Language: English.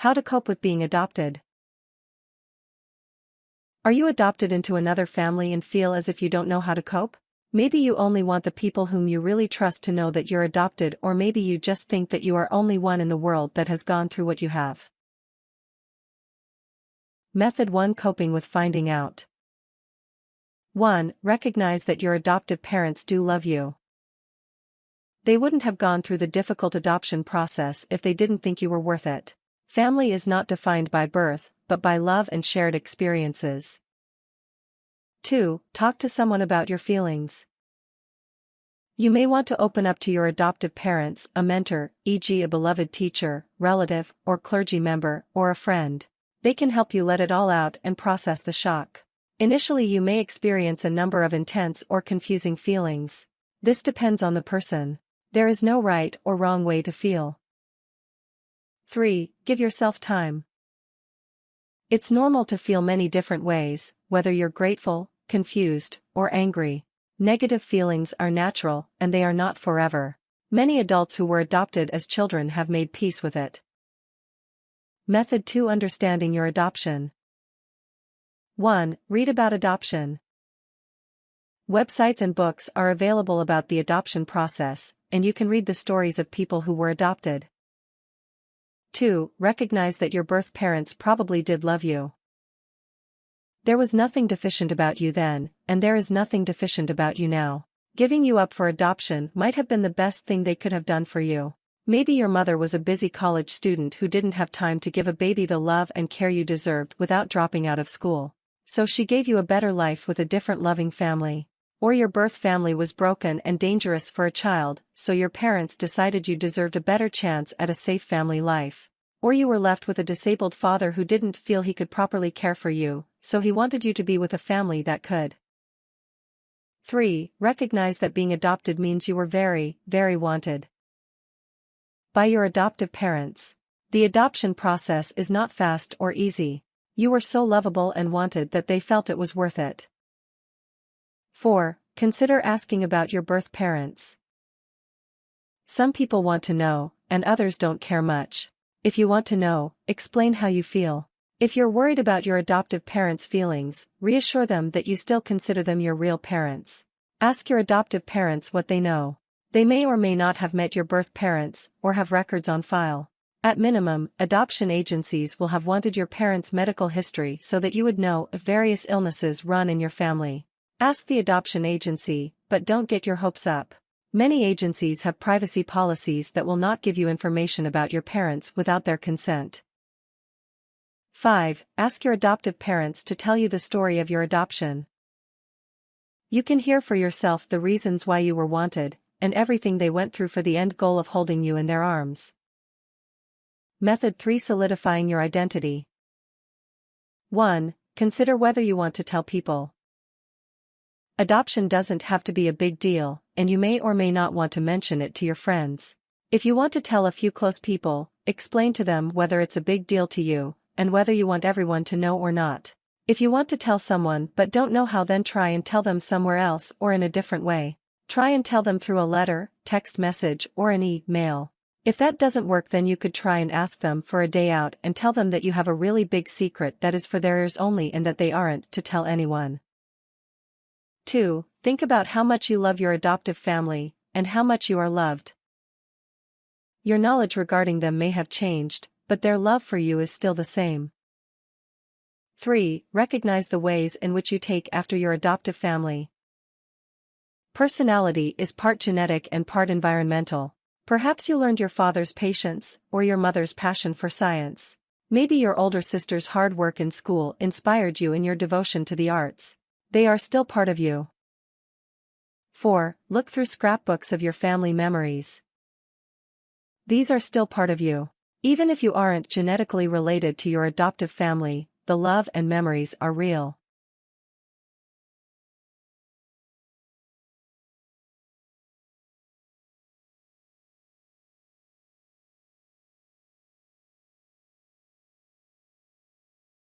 How to cope with being adopted. Are you adopted into another family and feel as if you don't know how to cope? Maybe you only want the people whom you really trust to know that you're adopted, or maybe you just think that you are only one in the world that has gone through what you have. Method 1: Coping with finding out. 1. Recognize that your adoptive parents do love you. They wouldn't have gone through the difficult adoption process if they didn't think you were worth it. Family is not defined by birth, but by love and shared experiences. 2. Talk to someone about your feelings. You may want to open up to your adoptive parents, a mentor, e.g. a beloved teacher, relative, or clergy member, or a friend. They can help you let it all out and process the shock. Initially you may experience a number of intense or confusing feelings. This depends on the person. There is no right or wrong way to feel. 3. Give yourself time. It's normal to feel many different ways, whether you're grateful, confused, or angry. Negative feelings are natural, and they are not forever. Many adults who were adopted as children have made peace with it. Method 2: Understanding your adoption. 1. Read about adoption. Websites and books are available about the adoption process, and you can read the stories of people who were adopted. 2. Recognize that your birth parents probably did love you. There was nothing deficient about you then, and there is nothing deficient about you now. Giving you up for adoption might have been the best thing they could have done for you. Maybe your mother was a busy college student who didn't have time to give a baby the love and care you deserved without dropping out of school. So she gave you a better life with a different loving family. Or your birth family was broken and dangerous for a child, so your parents decided you deserved a better chance at a safe family life. Or you were left with a disabled father who didn't feel he could properly care for you, so he wanted you to be with a family that could. 3. Recognize that being adopted means you were very, very wanted by your adoptive parents. The adoption process is not fast or easy. You were so lovable and wanted that they felt it was worth it. 4. Consider asking about your birth parents. Some people want to know, and others don't care much. If you want to know, explain how you feel. If you're worried about your adoptive parents' feelings, reassure them that you still consider them your real parents. Ask your adoptive parents what they know. They may or may not have met your birth parents, or have records on file. At minimum, adoption agencies will have wanted your parents' medical history so that you would know if various illnesses run in your family. Ask the adoption agency, but don't get your hopes up. Many agencies have privacy policies that will not give you information about your parents without their consent. 5. Ask your adoptive parents to tell you the story of your adoption. You can hear for yourself the reasons why you were wanted, and everything they went through for the end goal of holding you in their arms. Method 3: Solidifying your identity. 1. Consider whether you want to tell people. Adoption doesn't have to be a big deal, and you may or may not want to mention it to your friends. If you want to tell a few close people, explain to them whether it's a big deal to you, and whether you want everyone to know or not. If you want to tell someone but don't know how, then try and tell them somewhere else or in a different way. Try and tell them through a letter, text message, or an e-mail. If that doesn't work, then you could try and ask them for a day out and tell them that you have a really big secret that is for their ears only and that they aren't to tell anyone. 2. Think about how much you love your adoptive family, and how much you are loved. Your knowledge regarding them may have changed, but their love for you is still the same. 3. Recognize the ways in which you take after your adoptive family. Personality is part genetic and part environmental. Perhaps you learned your father's patience, or your mother's passion for science. Maybe your older sister's hard work in school inspired you in your devotion to the arts. They are still part of you. 4. Look through scrapbooks of your family memories. These are still part of you. Even if you aren't genetically related to your adoptive family, the love and memories are real.